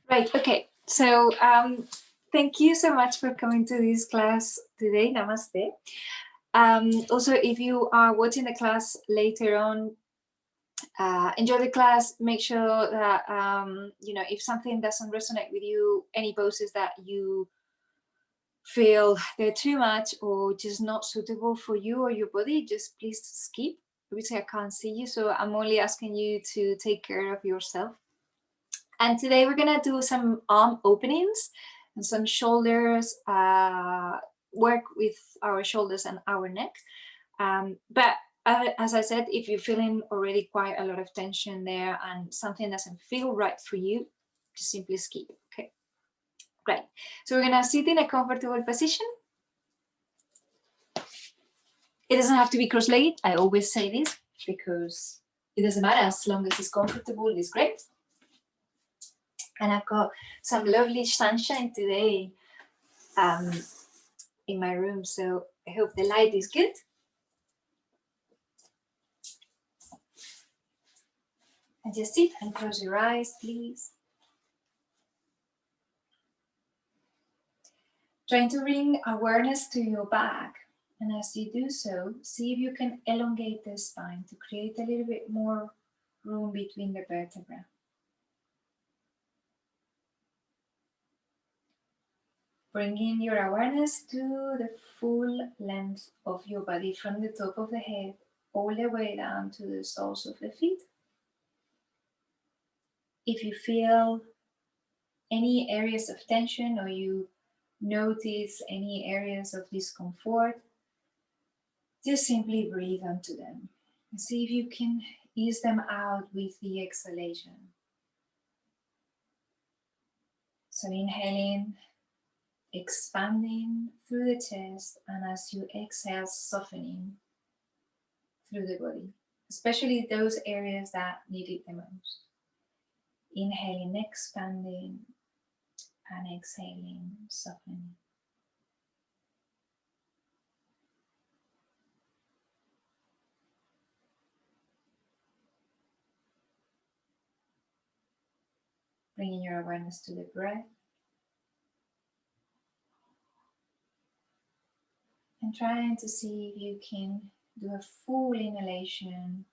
Right, okay. So thank you so much for coming to this class today. Namaste. Also, if you are watching the class later on, enjoy the class. Make sure that, you know, if something doesn't resonate with you, any poses that you feel they're too much or just not suitable for you or your body, just please skip. Obviously, I can't see you, so I'm only asking you to take care of yourself. And today we're gonna do some arm openings and some shoulders, work with our shoulders and our neck. But as I said, if you're feeling already quite a lot of tension there and something doesn't feel right for you, just simply skip, okay? Great. So we're gonna sit in a comfortable position. It doesn't have to be cross-legged. I always say this because it doesn't matter, as long as it's comfortable, it's great. And I've got some lovely sunshine today in my room, so I hope the light is good. And just sit and close your eyes, please. Trying to bring awareness to your back. And as you do so, see if you can elongate the spine to create a little bit more room between the vertebrae. Bringing your awareness to the full length of your body from the top of the head all the way down to the soles of the feet. If you feel any areas of tension or you notice any areas of discomfort, just simply breathe onto them and see if you can ease them out with the exhalation. So inhaling, expanding through the chest, and as you exhale, softening through the body, especially those areas that need it the most. Inhaling, expanding, and exhaling, softening. Bringing your awareness to the breath. And trying to see if you can do a full inhalation,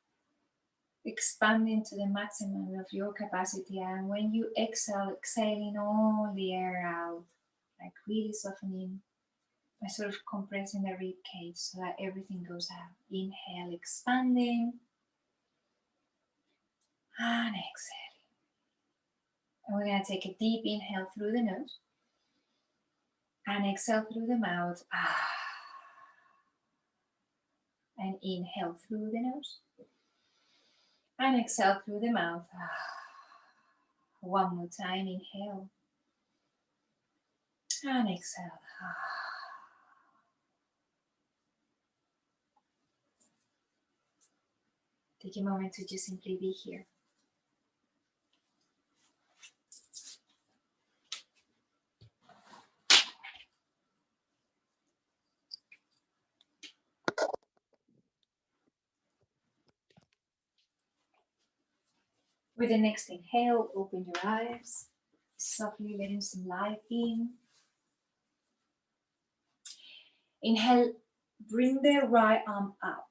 expanding to the maximum of your capacity. And when you exhale, exhaling all the air out, like really softening by sort of compressing the rib cage so that everything goes out. Inhale, expanding, and exhaling. And we're going to take a deep inhale through the nose and exhale through the mouth. And inhale through the nose and exhale through the mouth. One more time, inhale and exhale. Take a moment to just simply be here. With the next inhale, open your eyes, softly letting some light in. Inhale, bring the right arm up.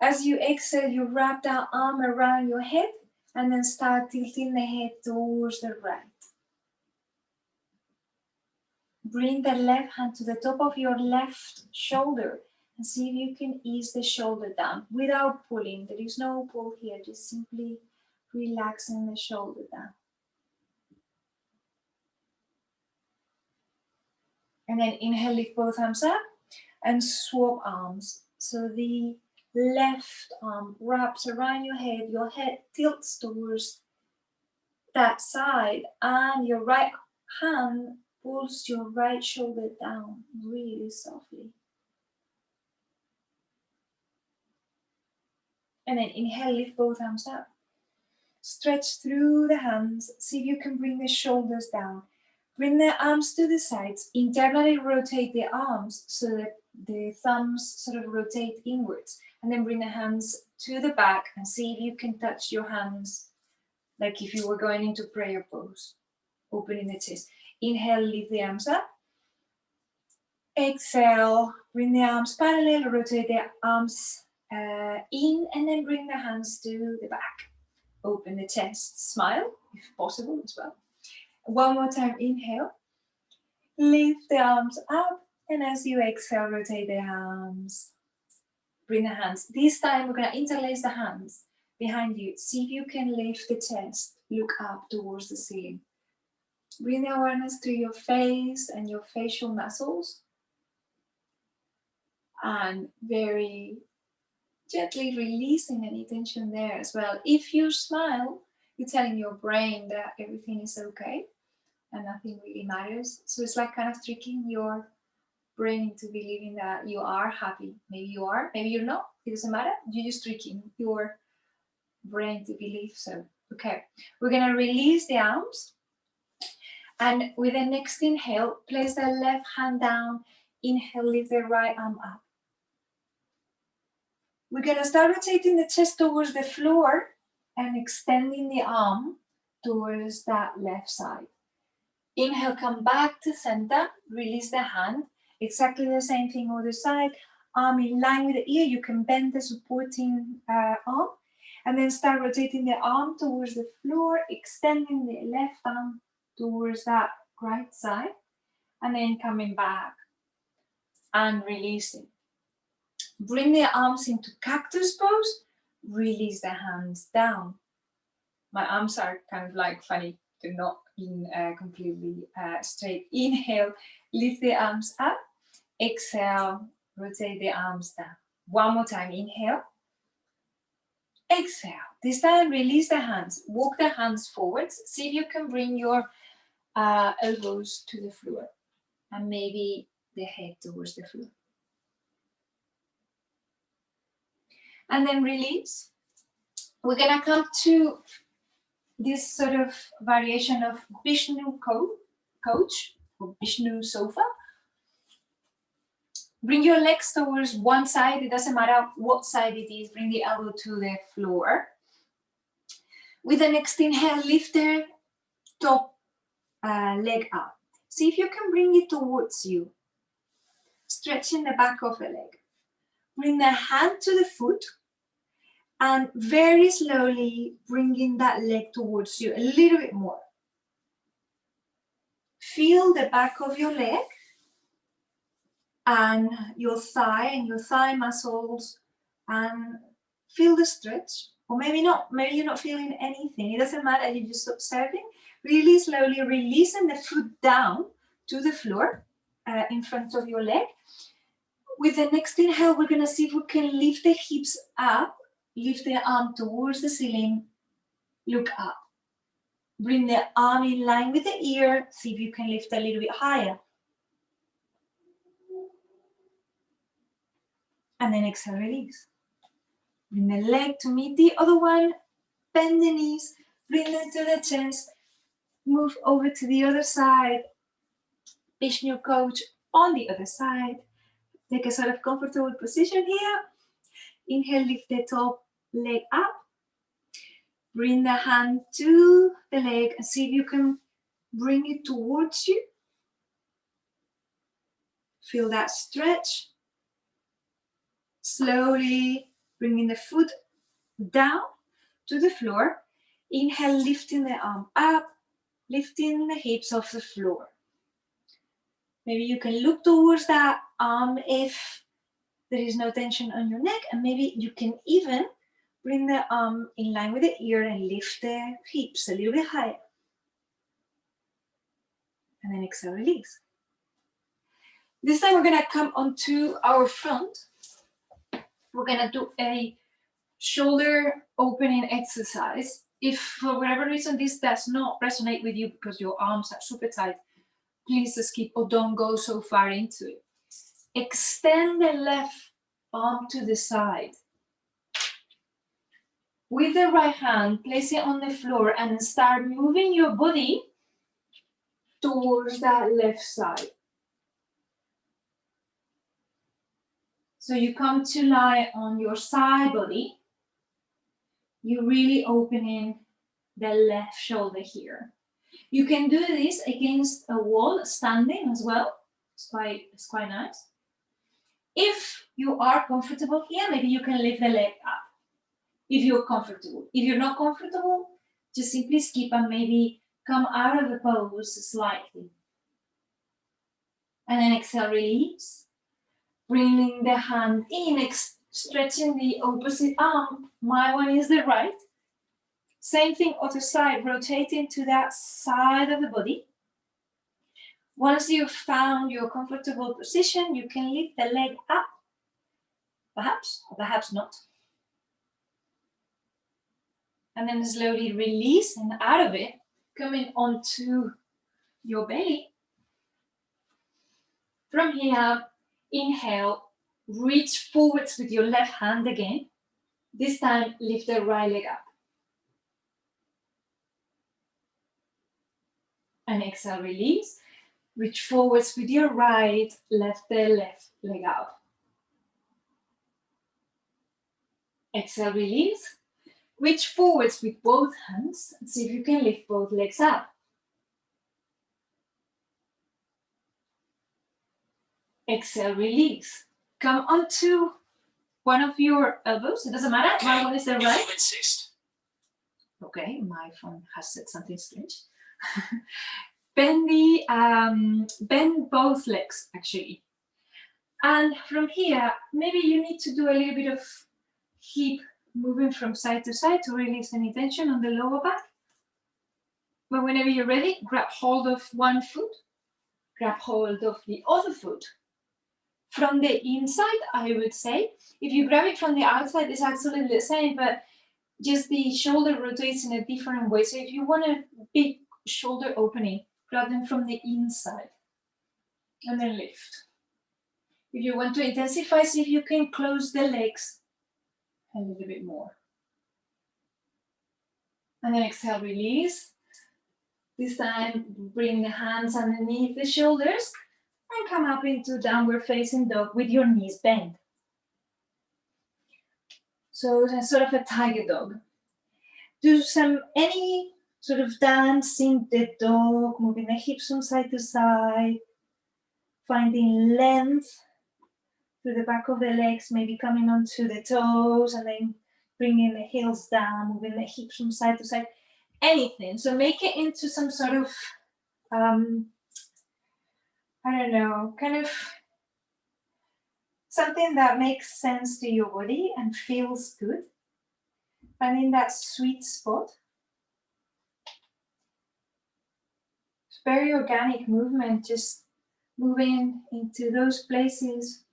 As you exhale, you wrap that arm around your head and then start tilting the head towards the right. Bring the left hand to the top of your left shoulder and see if you can ease the shoulder down without pulling. There is no pull here, just simply relaxing the shoulder down. And then inhale, lift both arms up and swap arms. So the left arm wraps around your head tilts towards that side, and your right hand pulls your right shoulder down really softly. And then inhale, lift both arms up. Stretch through the hands, see if you can bring the shoulders down. Bring the arms to the sides, internally rotate the arms so that the thumbs sort of rotate inwards. And then bring the hands to the back and see if you can touch your hands like if you were going into prayer pose, opening the chest. Inhale, lift the arms up. Exhale, bring the arms parallel, rotate the arms in, and then bring the hands to the back. Open the chest, smile if possible as well. One more time, inhale. Lift the arms up, and as you exhale, rotate the arms. Bring the hands. This time we're going to interlace the hands behind you. See if you can lift the chest. Look up towards the ceiling. Bring the awareness to your face and your facial muscles. And very gently releasing any tension there as well. If you smile, you're telling your brain that everything is okay and nothing really matters. So it's like kind of tricking your brain into believing that you are happy. Maybe you are, maybe you're not. It doesn't matter. You're just tricking your brain to believe so. Okay, we're gonna release the arms. And with the next inhale, place the left hand down. Inhale, lift the right arm up. We're gonna start rotating the chest towards the floor and extending the arm towards that left side. Inhale, come back to center, release the hand. Exactly the same thing other side. Arm in line with the ear, you can bend the supporting arm. And then start rotating the arm towards the floor, extending the left arm towards that right side. And then coming back and releasing. Bring the arms into cactus pose, release the hands down. My arms are kind of like funny, they're not in completely straight. Inhale, lift the arms up. Exhale, rotate the arms down. One more time, inhale. Exhale. This time, release the hands. Walk the hands forwards. See if you can bring your elbows to the floor and maybe the head towards the floor. And then release. We're gonna come to this sort of variation of Vishnu couch or Vishnu sofa. Bring your legs towards one side. It doesn't matter what side it is. Bring the elbow to the floor. With the next inhale, lift the top leg up. See if you can bring it towards you. Stretching the back of the leg. Bring the hand to the foot. And very slowly bringing that leg towards you a little bit more. Feel the back of your leg and your thigh muscles, and feel the stretch. Or maybe not, maybe you're not feeling anything. It doesn't matter, you're just observing. Really slowly releasing the foot down to the floor in front of your leg. With the next inhale, we're gonna see if we can lift the hips up. Lift the arm towards the ceiling, look up. Bring the arm in line with the ear, see if you can lift a little bit higher. And then exhale, release. Bring the leg to meet the other one, bend the knees, bring them to the chest, move over to the other side, Vishnu couch on the other side. Take a sort of comfortable position here. Inhale, lift the top leg up. Bring the hand to the leg and see if you can bring it towards you. Feel that stretch. Slowly bringing the foot down to the floor. Inhale, lifting the arm up, lifting the hips off the floor. Maybe you can look towards that arm if there is no tension on your neck, and maybe you can even bring the arm in line with the ear and lift the hips a little bit higher. And then exhale, release. This time we're gonna come onto our front. We're gonna do a shoulder opening exercise. If for whatever reason this does not resonate with you because your arms are super tight, please skip or don't go so far into it. Extend the left arm to the side. With the right hand, place it on the floor and start moving your body towards that left side. So you come to lie on your side body. You're really opening the left shoulder here. You can do this against a wall, standing as well. It's quite nice. If you are comfortable here, maybe you can lift the leg up. If you're comfortable. If you're not comfortable, just simply skip and maybe come out of the pose slightly. And then exhale, release. Bringing the hand in, stretching the opposite arm. My one is the right. Same thing, other side, rotating to that side of the body. Once you've found your comfortable position, you can lift the leg up, perhaps, or perhaps not. And then slowly release and out of it, coming onto your belly. From here, inhale, reach forwards with your left hand again. This time, lift the right leg up. And exhale, release. Reach forwards with your right, left the left leg out. Exhale, release. Reach forwards with both hands and see if you can lift both legs up. Exhale, release. Come onto one of your elbows. It doesn't matter. My one is the right. Okay, my phone has said something strange. Bend both legs, actually. And from here, maybe you need to do a little bit of hip moving from side to side to release any tension on the lower back. But whenever you're ready, grab hold of one foot, grab hold of the other foot. From the inside, I would say, if you grab it from the outside, it's absolutely the same, but just the shoulder rotates in a different way. So if you want a big shoulder opening, grab them from the inside and then lift. If you want to intensify, see if you can close the legs a little bit more. And then exhale, release. This time, bring the hands underneath the shoulders and come up into downward facing dog with your knees bent. So it's sort of a tiger dog. Do any sort of dance in the dog, moving the hips from side to side, finding length through the back of the legs, maybe coming onto the toes and then bringing the heels down, moving the hips from side to side, anything. So make it into some sort of, I don't know, kind of something that makes sense to your body and feels good. And in that sweet spot. It's very organic movement, just moving into those places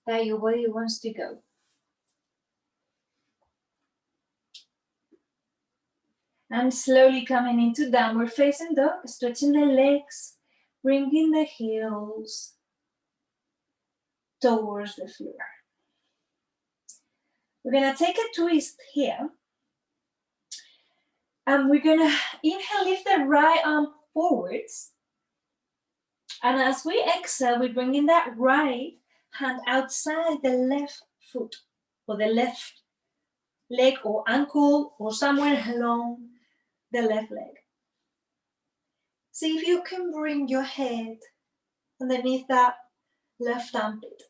that your body wants to go. And slowly coming into downward facing dog, stretching the legs, bringing the heels towards the floor. We're gonna take a twist here. And we're gonna inhale, lift the right arm forwards. And as we exhale, we're bringing that right hand outside the left foot or the left leg or ankle or somewhere along the left leg. See if you can bring your head underneath that left armpit.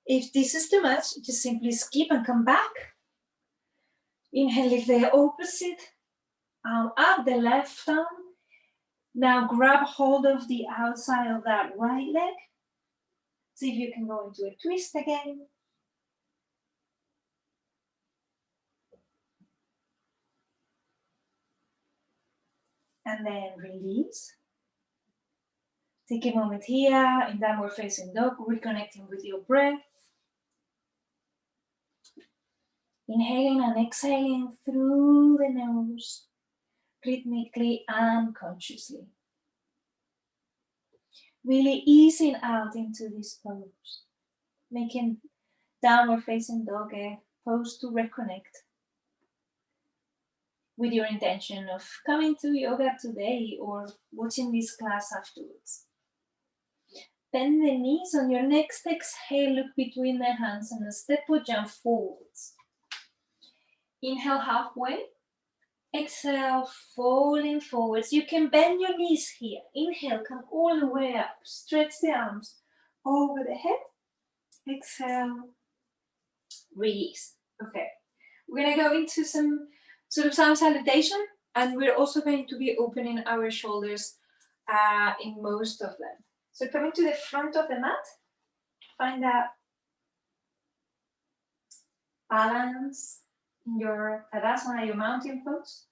If this is too much, just simply skip and come back. Inhale, lift the opposite arm up, the left arm. Now grab hold of the outside of that right leg. See if you can go into a twist again. And then release. Take a moment here in downward facing dog, reconnecting with your breath. Inhaling and exhaling through the nose, rhythmically and consciously. Really easing out into this pose, making downward facing dog a pose to reconnect with your intention of coming to yoga today or watching this class afterwards. bend the knees. On your next exhale, look between the hands and step or jump forwards. Inhale halfway. Exhale, falling forwards. You can bend your knees here. Inhale, come all the way up. Stretch the arms over the head. Exhale, release. Okay, we're gonna go into some sort of sound salutation, and we're also going to be opening our shoulders in most of them. So coming to the front of the mat, find that balance in your Tadasana, your mountain pose.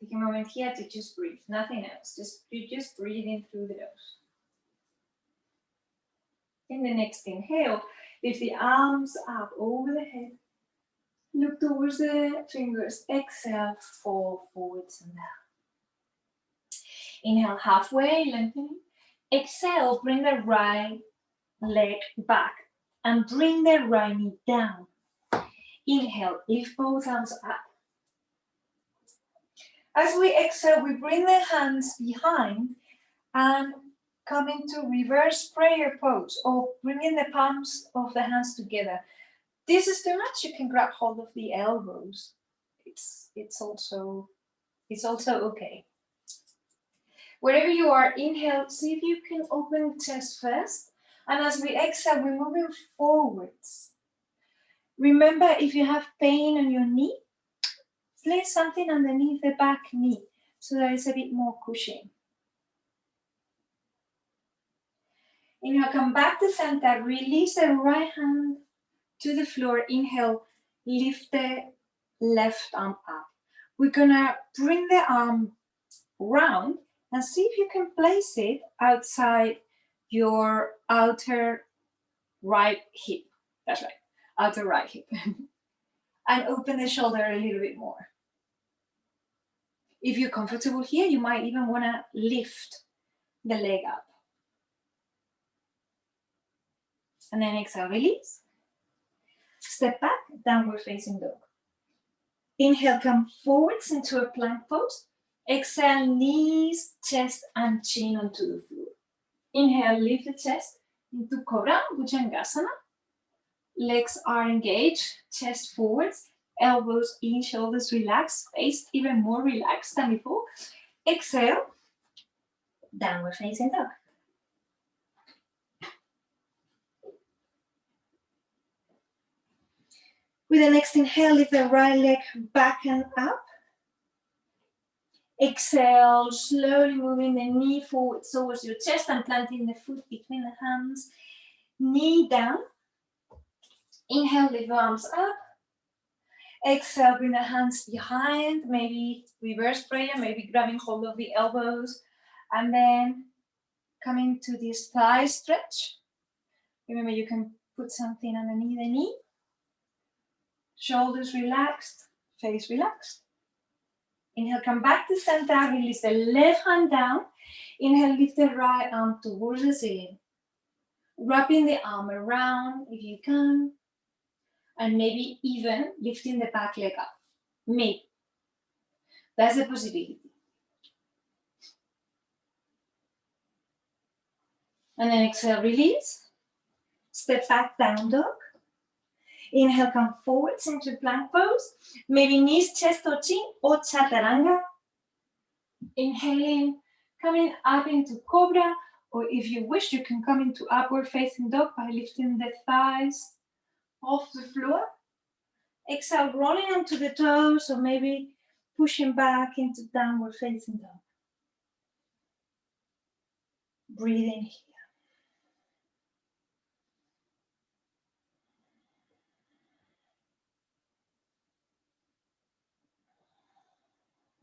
Take a moment here to just breathe, nothing else. You're just breathing through the nose. In the next inhale, lift the arms up over the head. Look towards the fingers. Exhale, fall forwards and down. Inhale halfway, lengthening. Exhale, bring the right leg back and bring the right knee down. Inhale, lift both arms up. As we exhale, we bring the hands behind and come into reverse prayer pose, or bringing the palms of the hands together. This is too much, you can grab hold of the elbows. It's also okay. Wherever you are, inhale, see if you can open the chest first. And as we exhale, we're moving forwards. Remember, if you have pain on your knee, place something underneath the back knee so there is a bit more cushion. Inhale, come back to center, release the right hand to the floor. Inhale, lift the left arm up. We're gonna bring the arm round and see if you can place it outside your outer right hip. That's right, outer right hip. And open the shoulder a little bit more. If you're comfortable here, you might even want to lift the leg up. And then exhale, release. Step back, downward facing dog. Inhale, come forwards into a plank pose. Exhale, knees, chest, and chin onto the floor. Inhale, lift the chest into Cobra, Bhujangasana. Legs are engaged, chest forwards, elbows in, shoulders relaxed, face even more relaxed than before. Exhale, downward facing dog. With the next inhale, lift the right leg back and up. Exhale, slowly moving the knee forward towards your chest and planting the foot between the hands. Knee down. Inhale, lift the arms up. Exhale, bring the hands behind, maybe reverse prayer, maybe grabbing hold of the elbows. And then coming to this thigh stretch. Remember, you can put something underneath the knee. Shoulders relaxed, face relaxed. Inhale, come back to center, release the left hand down. Inhale, lift the right arm towards the ceiling. Wrapping the arm around if you can. And maybe even lifting the back leg up. Maybe. That's a possibility. And then exhale, release. Step back, down dog. Inhale, come forwards into plank pose. Maybe knees, chest or chin, or chaturanga. Inhaling, coming up into cobra, or if you wish, you can come into upward facing dog by lifting the thighs off the floor. Exhale, rolling onto the toes, or maybe pushing back into downward facing dog. Breathing here.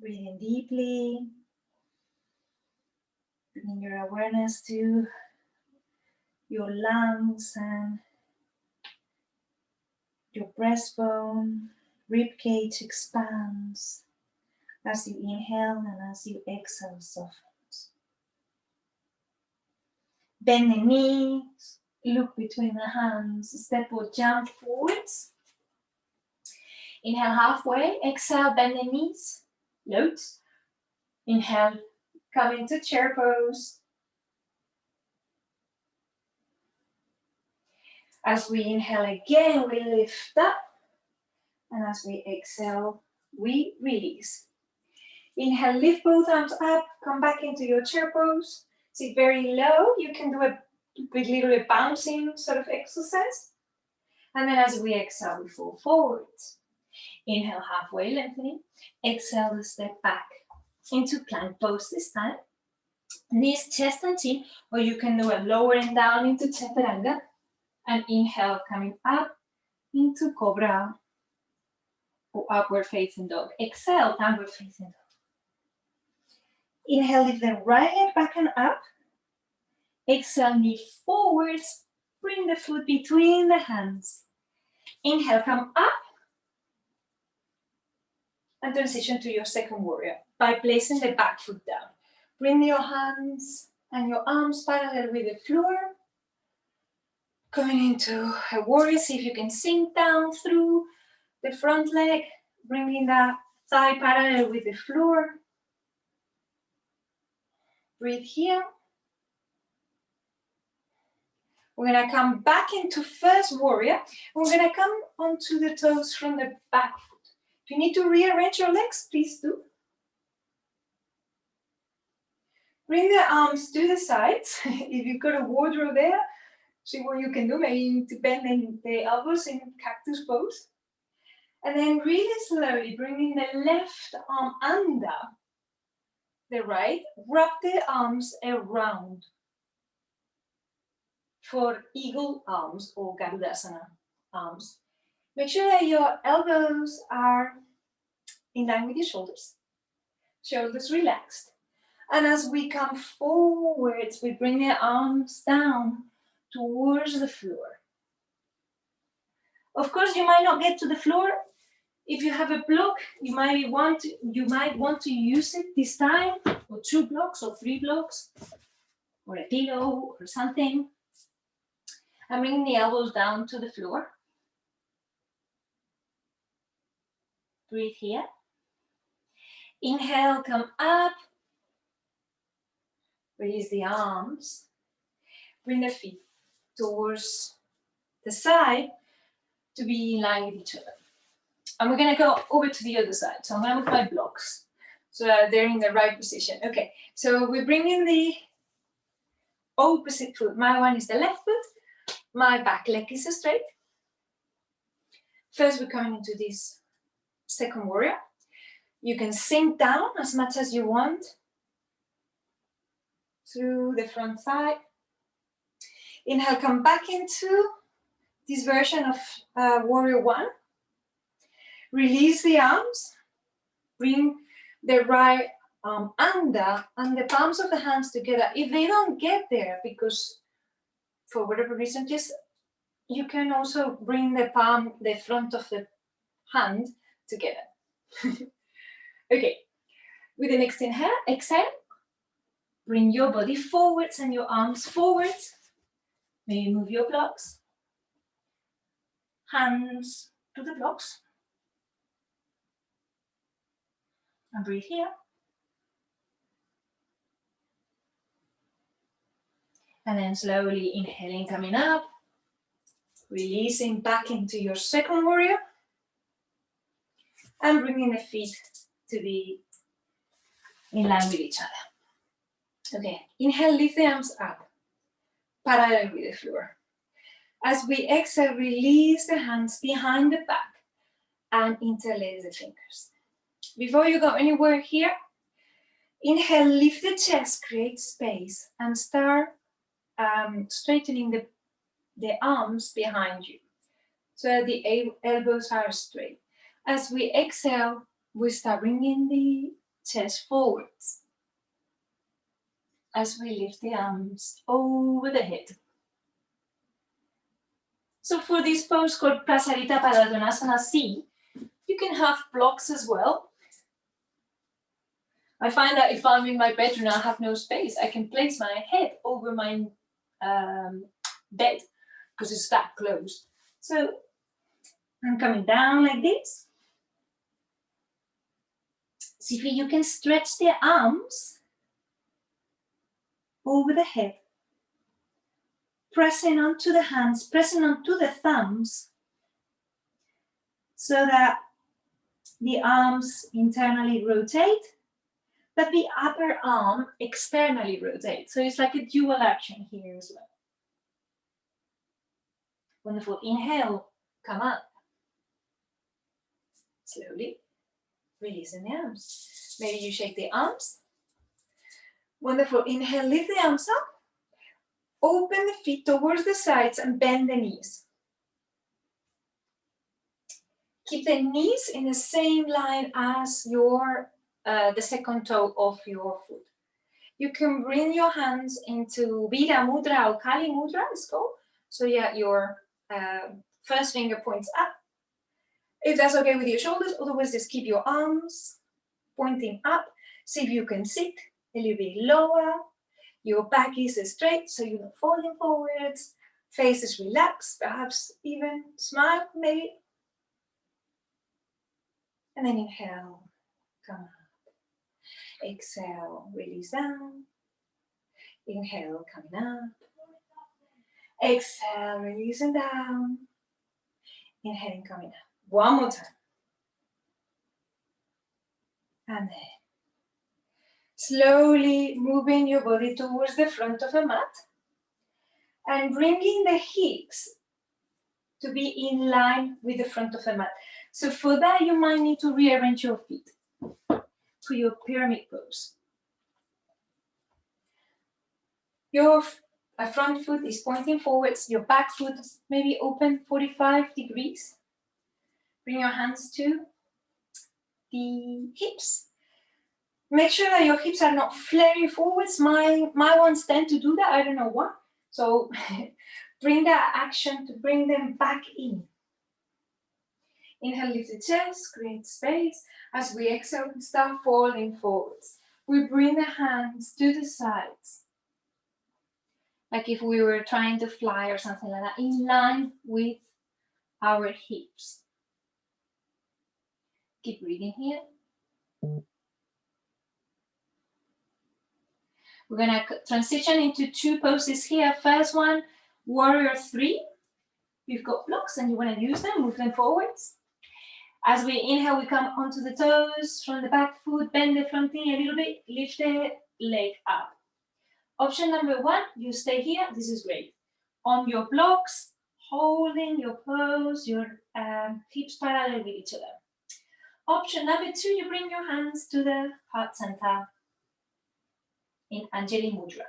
Breathing deeply. Bringing your awareness to your lungs and your breastbone. Rib cage expands as you inhale and as you exhale softens. Bend the knees, look between the hands, step or jump forwards. Inhale halfway, exhale, bend the knees. Loads. Inhale, come into chair pose. As we inhale again, we lift up. And as we exhale, we release. Inhale, lift both arms up, come back into your chair pose. Sit very low. You can do a little bit bouncing sort of exercise. And then as we exhale, we fall forwards. Inhale, halfway lengthening. Exhale, step back into plank pose this time. Knees, chest and chin, or you can do a lowering down into chaturanga. And inhale, coming up into cobra or upward facing dog. Exhale, downward facing dog. Inhale, lift the right leg back and up. Exhale, knee forwards. Bring the foot between the hands. Inhale, come up. And transition to your second warrior by placing the back foot down. Bring your hands and your arms parallel with the floor. Coming into a warrior, see if you can sink down through the front leg, bringing that thigh parallel with the floor. Breathe here. We're gonna come back into first warrior. We're gonna come onto the toes from the back foot. If you need to rearrange your legs, please do. Bring the arms to the sides. If you've got a wardrobe there, see what you can do. Maybe you need to bend the elbows in cactus pose. And then really slowly bringing the left arm under the right. Wrap the arms around for eagle arms or Garudasana arms. Make sure that your elbows are in line with your shoulders. Shoulders relaxed. And as we come forwards, we bring the arms down towards the floor. Of course, you might not get to the floor. If you have a block, you might want to use it this time, or 2 blocks or 3 blocks, or a pillow or something. And bringing the elbows down to the floor. Breathe here. Inhale, come up. Release the arms. Bring the feet towards the side to be in line with each other. And we're going to go over to the other side. So I'm going to move my blocks so that they're in the right position. Okay, so we're bringing the opposite foot. My one is the left foot. My back leg is straight. First, we're coming into this second warrior. You can sink down as much as you want through the front thigh. Inhale, come back into this version of warrior one. Release the arms. Bring the right arm under and the palms of the hands together. If they don't get there, because for whatever reason, just you can also bring the palm, the front of the hand together. Okay, with the next inhale, exhale, bring your body forwards and your arms forwards. Maybe move your blocks. Hands to the blocks. And breathe here. And then slowly inhaling, coming up. Releasing back into your second warrior. And bringing the feet to be in line with each other. Okay, inhale, lift the arms up, parallel with the floor. As we exhale, release the hands behind the back and interlace the fingers. Before you go anywhere here, inhale, lift the chest, create space, and start straightening the arms behind you so that the elbows are straight. As we exhale, we start bringing the chest forwards as we lift the arms over the head. So for this pose called Prasarita Padottanasana C, you can have blocks as well. I find that if I'm in my bedroom and I have no space, I can place my head over my bed because it's that close. So I'm coming down like this. See if you can stretch the arms over the head, pressing onto the hands, pressing onto the thumbs, so that the arms internally rotate, but the upper arm externally rotates. So it's like a dual action here as well. Wonderful. Inhale, come up. Slowly releasing the arms. Maybe you shake the arms. Wonderful. Inhale, lift the arms up. Open the feet towards the sides and bend the knees. Keep the knees in the same line as your the second toe of your foot. You can bring your hands into Vira Mudra or Kali Mudra, it's called. So yeah, your first finger points up. If that's okay with your shoulders, otherwise just keep your arms pointing up. See if you can sit a little bit lower. Your back is straight, so you're not falling forwards. Face is relaxed, perhaps even smile, maybe. And then inhale, come up. Exhale, release down. Inhale, coming up. Exhale, releasing down. Inhaling, coming up. One more time. And then slowly moving your body towards the front of the mat and bringing the hips to be in line with the front of the mat. So for that, you might need to rearrange your feet to your pyramid pose. Your front foot is pointing forwards, your back foot maybe open 45 degrees. Bring your hands to the hips. Make sure that your hips are not flaring forwards. My ones tend to do that, I don't know why. So bring that action to bring them back in. Inhale, lift the chest, create space. As we exhale, we start falling forwards. We bring the hands to the sides. Like if we were trying to fly or something like that, in line with our hips. Keep breathing here. We're gonna transition into two poses here. First one, warrior three. You've got blocks and you wanna use them, move them forwards. As we inhale, we come onto the toes, from the back foot, bend the front knee a little bit, lift the leg up. Option number one, you stay here, this is great. On your blocks, holding your pose, your hips parallel with each other. Option number two, you bring your hands to the heart center in Anjali Mudra.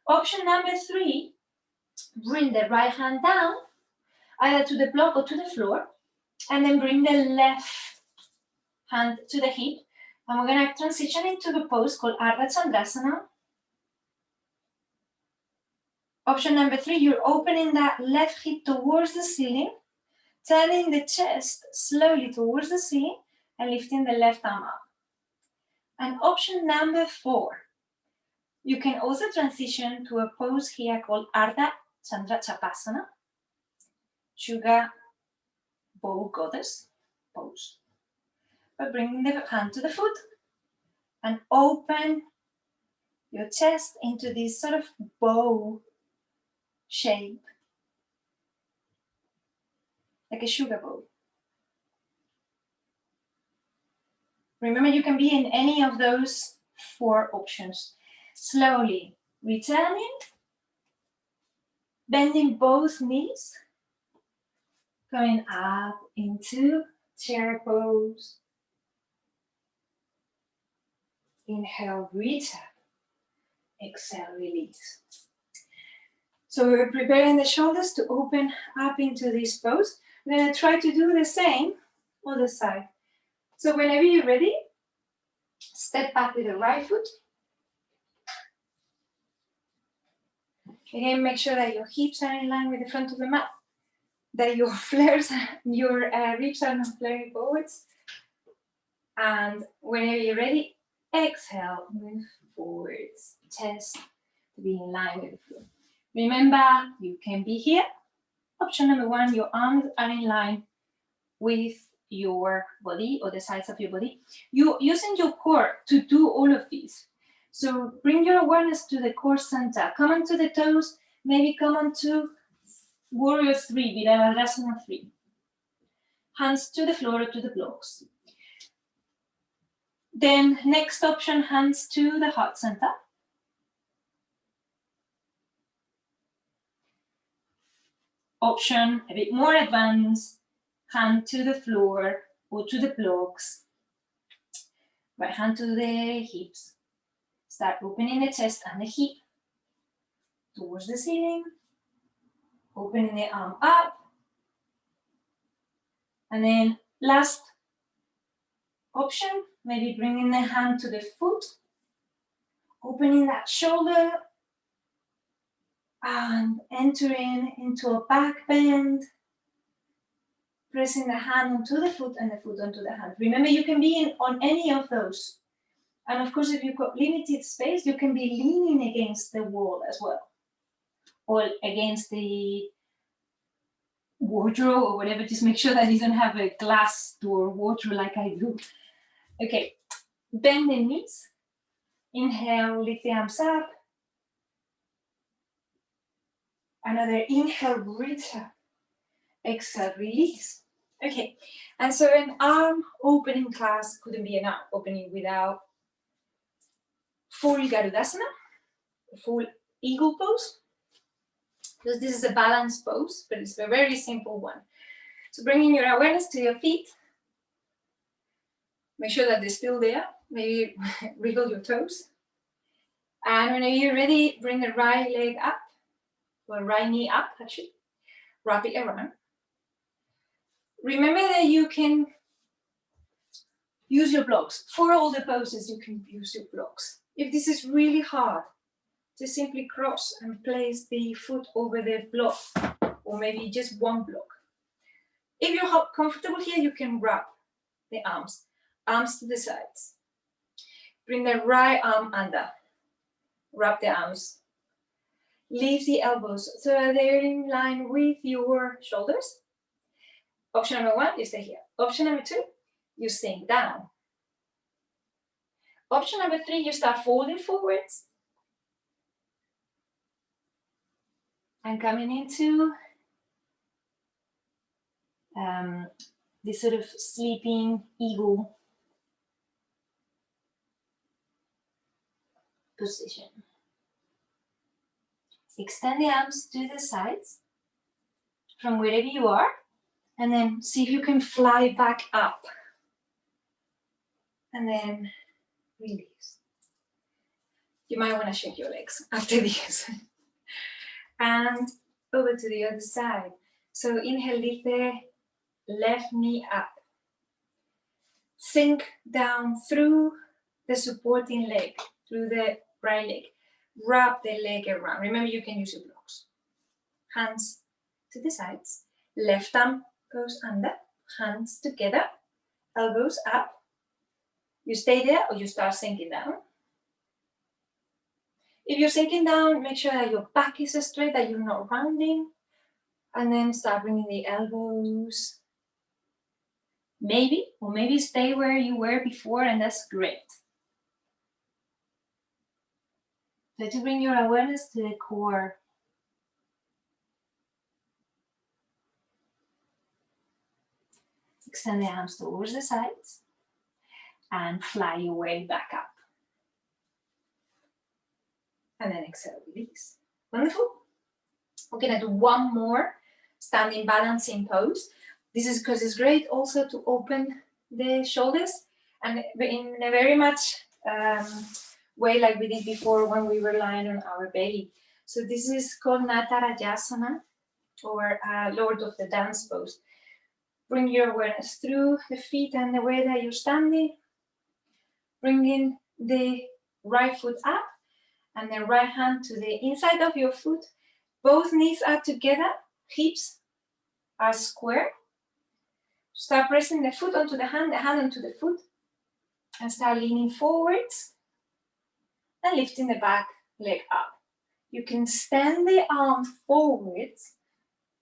Option number three, bring the right hand down, either to the block or to the floor, and then bring the left hand to the hip. And we're gonna transition into the pose called Ardha Chandrasana. Option number three, you're opening that left hip towards the ceiling, turning the chest slowly towards the ceiling and lifting the left arm up. And option number four, you can also transition to a pose here called Ardha Chandra Chapasana, Sugar Bow Goddess pose. By bringing the hand to the foot and open your chest into this sort of bow shape, like a sugar bowl. Remember, you can be in any of those four options. Slowly returning, bending both knees, going up into chair pose. Inhale, reach up. Exhale, release. So we're preparing the shoulders to open up into this pose. We're going to try to do the same other side. So whenever you're ready, step back with the right foot. Again, make sure that your hips are in line with the front of the mat, that your ribs are not flaring forwards. And whenever you're ready, exhale, move forwards, chest to be in line with the floor. Remember, you can be here. Option number one, your arms are in line with your body or the sides of your body. You're using your core to do all of these. So bring your awareness to the core center. Come onto the toes, maybe come onto Warrior 3, Virabhadrasana 3. Hands to the floor or to the blocks. Then next option, hands to the heart center. Option a bit more advanced, hand to the floor or to the blocks. Right hand to the hips. Start opening the chest and the hip towards the ceiling. Opening the arm up. And then last option, maybe bringing the hand to the foot. Opening that shoulder. And entering into a back bend. Pressing the hand onto the foot and the foot onto the hand. Remember, you can be on any of those. And of course, if you've got limited space, you can be leaning against the wall as well. Or against the wardrobe or whatever. Just make sure that you don't have a glass door wardrobe like I do. Okay, bend the knees. Inhale, lift the arms up. Another inhale, reach up. Exhale, release. Okay, and so an arm opening class couldn't be an arm opening without full Garudasana, full eagle pose. Because this is a balanced pose, but it's a very simple one. So bringing your awareness to your feet. Make sure that they're still there. Maybe wriggle your toes. And when you're ready, bring the right leg up, or right knee up, actually. Wrap it around. Remember that you can use your blocks. For all the poses, you can use your blocks. If this is really hard, just simply cross and place the foot over the block, or maybe just one block. If you're comfortable here, you can wrap the arms to the sides. Bring the right arm under, wrap the arms. Leave the elbows so that they're in line with your shoulders. Option number 1, you stay here. Option number 2, you sink down. Option number 3, you start folding forwards. And coming into this sort of sleeping eagle position. Extend the arms to the sides from wherever you are, and then see if you can fly back up. And then release. You might want to shake your legs after this. And over to the other side. So inhale, lift the left knee up. Sink down through the supporting leg, through the right leg. Wrap the leg around. Remember, you can use your blocks. Hands to the sides. Left arm goes under. Hands together. Elbows up. You stay there or you start sinking down. If you're sinking down, make sure that your back is straight, that you're not rounding. And then start bringing the elbows. Maybe, or maybe stay where you were before, and that's great. So to bring your awareness to the core. Extend the arms towards the sides and fly your way back up. And then exhale, release. Wonderful. We're gonna do one more standing balancing pose. This is because it's great also to open the shoulders, and in a very much way like we did before when we were lying on our belly. So this is called Natarajasana, or Lord of the Dance pose. Bring your awareness through the feet and the way that you're standing. Bringing the right foot up and the right hand to the inside of your foot. Both knees are together, hips are square. Start pressing the foot onto the hand onto the foot, and start leaning forwards and lifting the back leg up. You can stand the arm forwards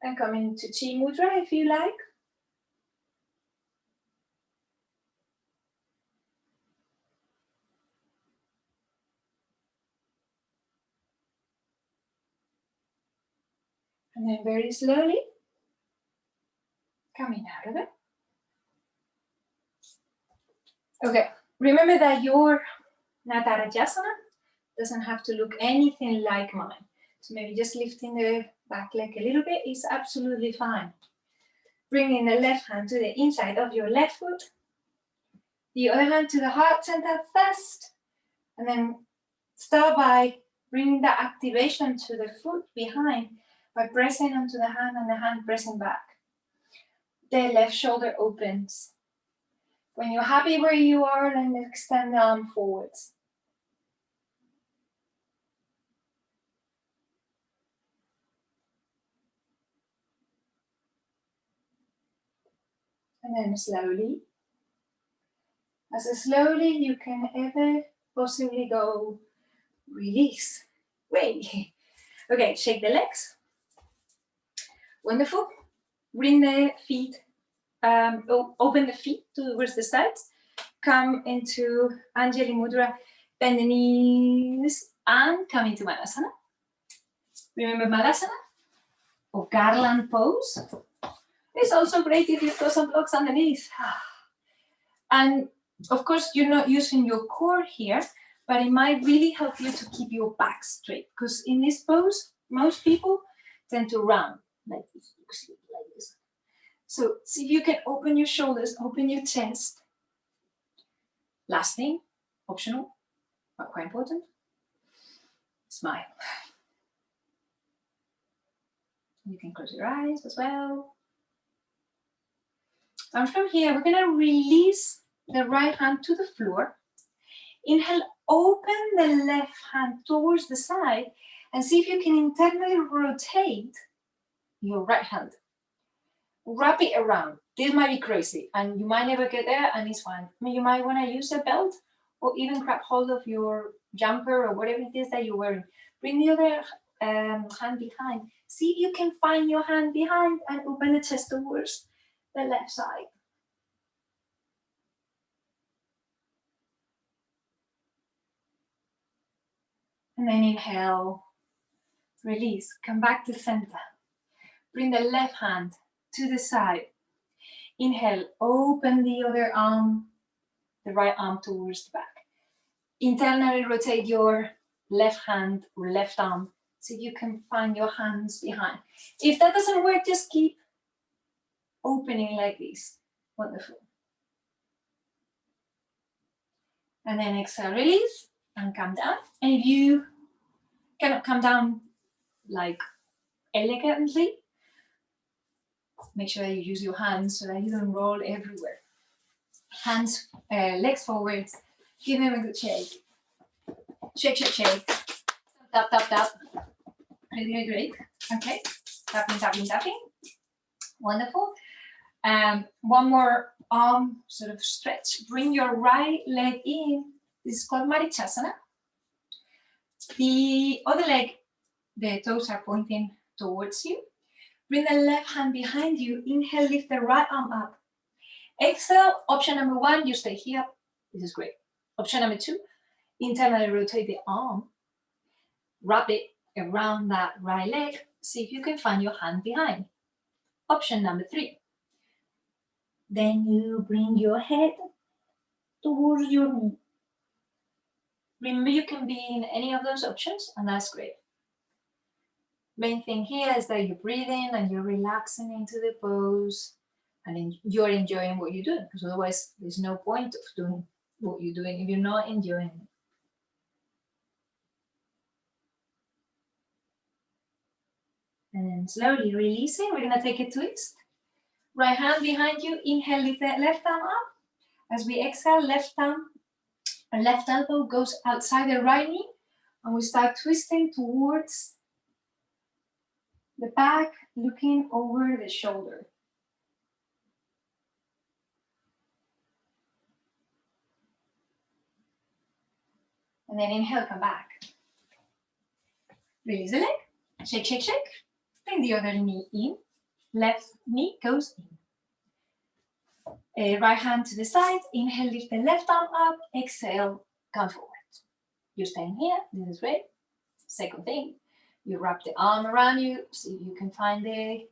and come into Chi Mudra if you like. And then very slowly, coming out of it. Okay, remember that your Natarajasana doesn't have to look anything like mine. So maybe just lifting the back leg a little bit is absolutely fine. Bringing the left hand to the inside of your left foot, the other hand to the heart center first, and then start by bringing the activation to the foot behind by pressing onto the hand and the hand pressing back. The left shoulder opens. When you're happy where you are, then extend the arm forwards. And then slowly, as slowly you can ever possibly go, release. Wait. Okay, shake the legs. Wonderful. Bring the feet, open the feet towards the sides. Come into Anjali Mudra, bend the knees, and come into Malasana. Remember Malasana or garland pose? It's also great if you've got some blocks underneath. And of course, you're not using your core here, but it might really help you to keep your back straight, because in this pose, most people tend to round like this. So see if you can open your shoulders, open your chest. Last thing, optional, but quite important, smile. You can close your eyes as well. And from here, we're gonna release the right hand to the floor. Inhale, open the left hand towards the side and see if you can internally rotate your right hand. Wrap it around. This might be crazy and you might never get there, and it's fine. I mean, you might wanna use a belt or even grab hold of your jumper or whatever it is that you're wearing. Bring the other hand behind. See if you can find your hand behind and open the chest towards the left side. And then inhale, release, come back to center. Bring the left hand to the side. Inhale, open the other arm, the right arm towards the back. Internally rotate your left hand or left arm so you can find your hands behind. If that doesn't work, just keep opening like this. Wonderful. And then exhale, release and come down. And if you cannot come down like elegantly, make sure that you use your hands so that you don't roll everywhere. Hands, legs forwards, give them a good shake. Shake, shake, shake. Tap, tap, tap. Great, great, great. Okay, tapping, tapping, tapping. Wonderful. One more arm sort of stretch. Bring your right leg in. This is called Marichasana. The other leg, the toes are pointing towards you. Bring the left hand behind you. Inhale, lift the right arm up. Exhale, option number one, you stay here. This is great. Option number two, internally rotate the arm. Wrap it around that right leg. See if you can find your hand behind. Option number three. Then you bring your head towards your knee. Remember, you can be in any of those options, and that's great. Main thing here is that you're breathing and you're relaxing into the pose, and you're enjoying what you're doing, because otherwise there's no point of doing what you're doing if you're not enjoying it. And then slowly releasing, we're gonna take a twist. Right hand behind you, inhale, lift the left arm up. As we exhale, left arm and left elbow goes outside the right knee, and we start twisting towards the back, looking over the shoulder. And then inhale, come back. Release the leg, shake, shake, shake. Bring the other knee in, left knee goes in. Right hand to the side, inhale, lift the left arm up, exhale, come forward. You're staying here, this is great. Second thing, You wrap the arm around you so you can find the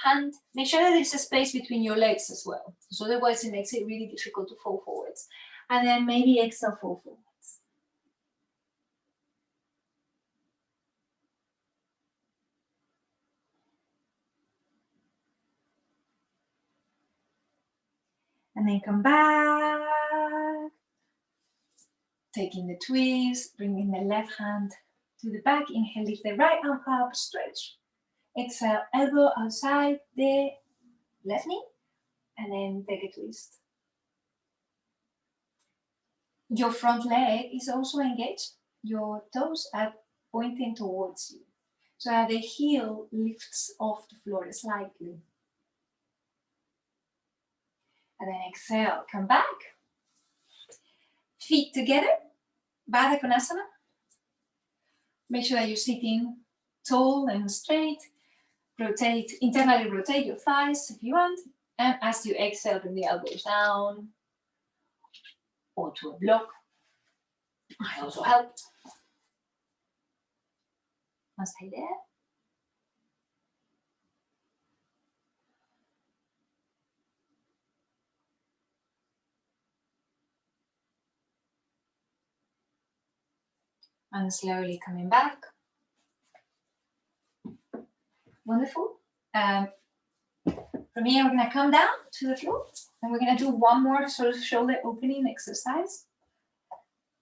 hand. Make sure that there's a space between your legs as well, because otherwise it makes it really difficult to fall forwards. And then maybe exhale, fall forwards. And then come back. Taking the twist, bringing the left hand to the back. Inhale, lift the right arm up, stretch. Exhale, elbow outside the left knee, and then take a twist. Your front leg is also engaged. Your toes are pointing towards you, so that the heel lifts off the floor slightly. And then exhale, come back. Feet together, Baddha Konasana. Make sure that you're sitting tall and straight. Rotate, internally rotate your thighs if you want. And as you exhale, bring the elbows down or to a block. I also help. I'll stay there. And slowly coming back. Wonderful. From here, we're going to come down to the floor, and we're going to do one more sort of shoulder opening exercise.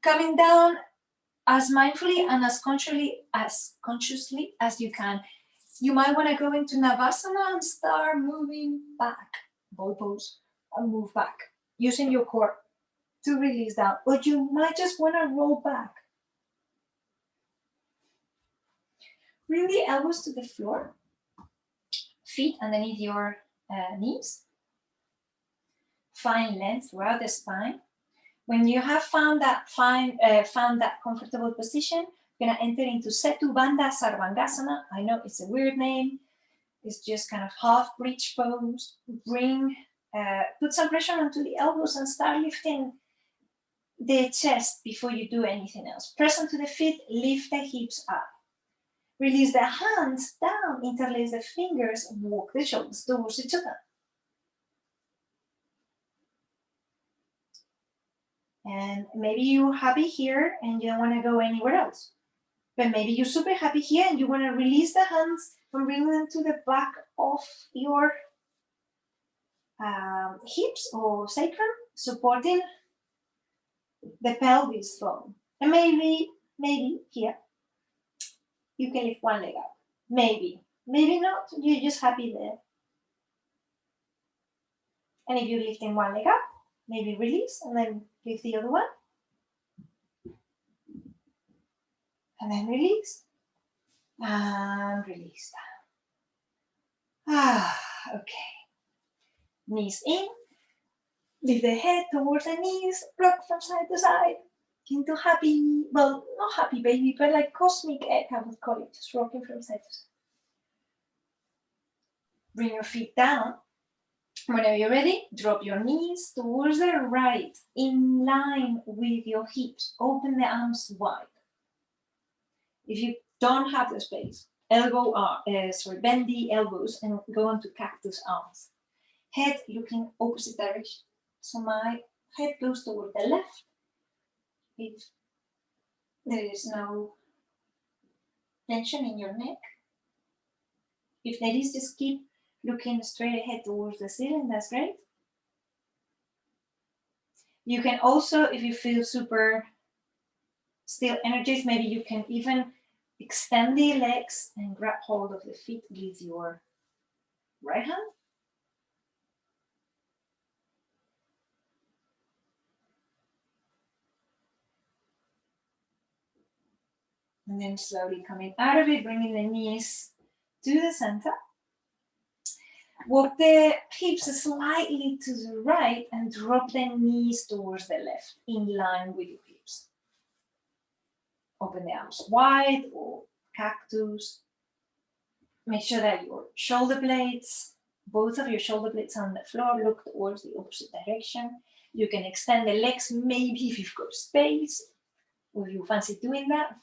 Coming down as mindfully and as consciously as you can. You might want to go into Navasana and start moving back, bow pose, and move back, using your core to release down. Or you might just want to roll back. Bring the elbows to the floor, feet underneath your knees. Find length throughout the spine. When you have found that comfortable position, you're gonna enter into Setu Bandha Sarvangasana. I know it's a weird name. It's just kind of half bridge pose. Put some pressure onto the elbows and start lifting the chest before you do anything else. Press onto the feet, lift the hips up. Release the hands down, interlace the fingers, walk the shoulders towards each other. And maybe you're happy here and you don't want to go anywhere else. But maybe you're super happy here and you want to release the hands and bring them to the back of your hips or sacrum, supporting the pelvis bone. And maybe here, you can lift one leg up. Maybe not, you're just happy there. And if you're lifting one leg up, maybe release and then lift the other one. And then release. And release down. Okay. Knees in. Lift the head towards the knees. Rock from side to side. Into happy, well, not happy baby, but like cosmic egg, I would call it. Just rocking from side to side. Bring your feet down. Whenever you're ready, drop your knees towards the right, in line with your hips. Open the arms wide. If you don't have the space, bend the elbows and go onto cactus arms. Head looking opposite direction. So my head goes toward the left. If there is no tension in your neck. If there is, just keep looking straight ahead towards the ceiling. That's great. You can also, if you feel super still energized, maybe you can even extend the legs and grab hold of the feet with your right hand. And then slowly coming out of it, bringing the knees to the center. Walk the hips slightly to the right and drop the knees towards the left, in line with your hips. Open the arms wide or cactus. Make sure that your shoulder blades, both of your shoulder blades on the floor, look towards the opposite direction. You can extend the legs, maybe if you've got space, or if you fancy doing that.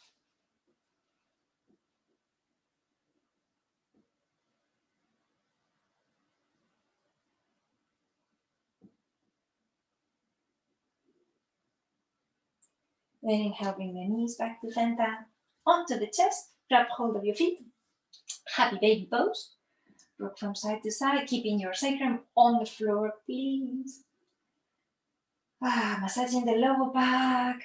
Then inhale, bring the knees back to center, onto the chest, grab hold of your feet, happy baby pose. Rock from side to side, keeping your sacrum on the floor, please. Massaging the lower back.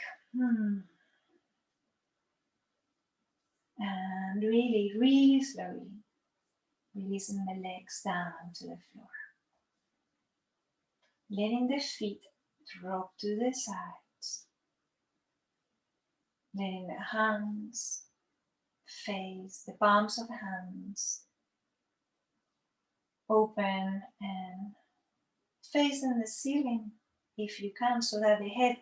And really, really slowly releasing the legs down to the floor. Letting the feet drop to the sides. Letting the hands face the palms of the hands open and facing the ceiling if you can, so that the head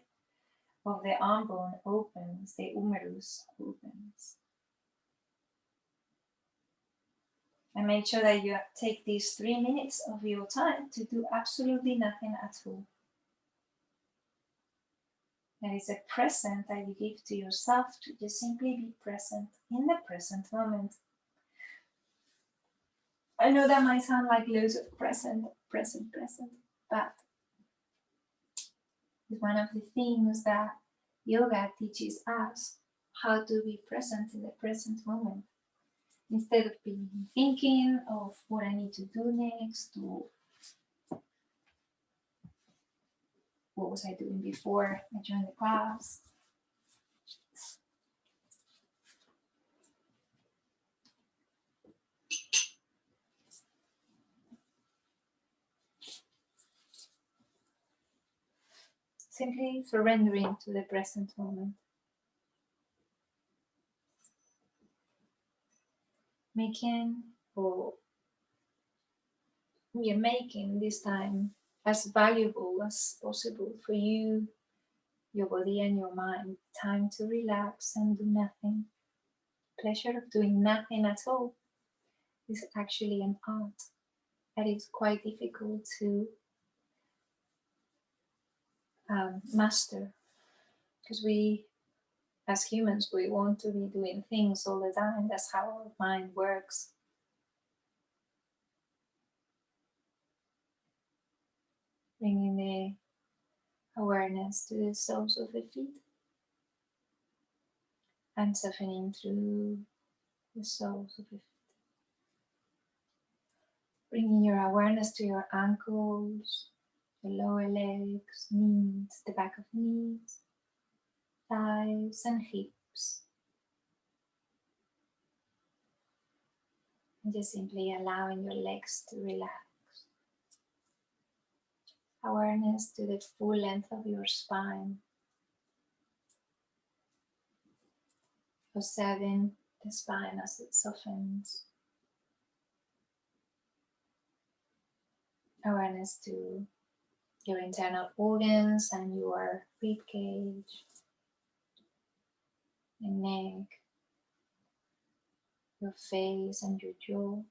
of the arm bone opens, the humerus opens. And make sure that you take these 3 minutes of your time to do absolutely nothing at all. That is a present that you give to yourself to just simply be present in the present moment. I know that might sound like loads of present, but it's one of the things that yoga teaches us, how to be present in the present moment. Instead of being thinking of what I need to do next, or what was I doing before I joined the class. Simply surrendering to the present moment. Making this time as valuable as possible for you, your body and your mind. Time to relax and do nothing. Pleasure of doing nothing at all is actually an art that is quite difficult to master, because we as humans, we want to be doing things all the time. That's how our mind works. Bringing the awareness to the soles of the feet and softening through the soles of the feet. Bringing your awareness to your ankles, the lower legs, knees, the back of knees, thighs and hips. And just simply allowing your legs to relax. Awareness to the full length of your spine. Observing the spine as it softens. Awareness to your internal organs and your rib cage, your neck, your face and your jaw.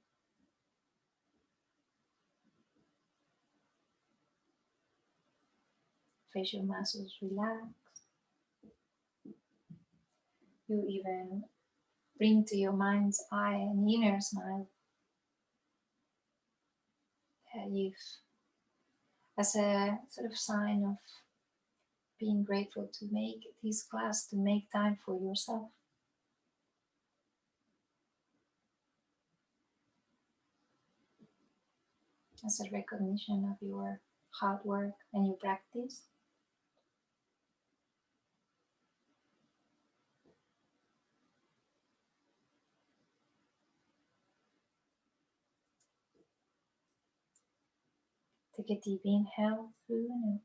Facial muscles relax. You even bring to your mind's eye an inner smile. As a sort of sign of being grateful to make this class, to make time for yourself. As a recognition of your hard work and your practice. Take a deep inhale through the nose.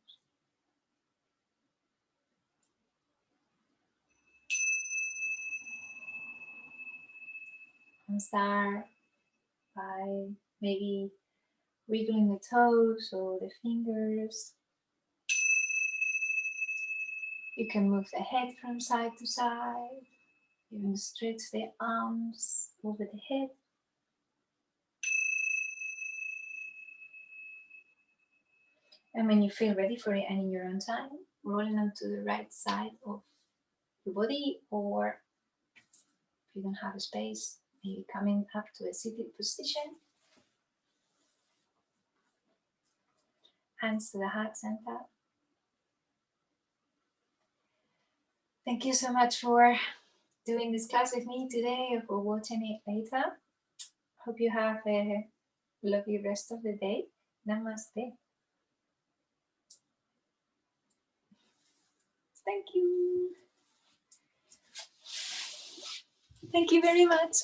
And start by maybe wiggling the toes or the fingers. You can move the head from side to side. Even stretch the arms over the head. And when you feel ready for it and in your own time, rolling onto the right side of your body, or if you don't have a space, maybe coming up to a seated position. Hands to the heart center. Thank you so much for doing this class with me today or for watching it later. Hope you have a lovely rest of the day. Namaste. Thank you. Thank you very much.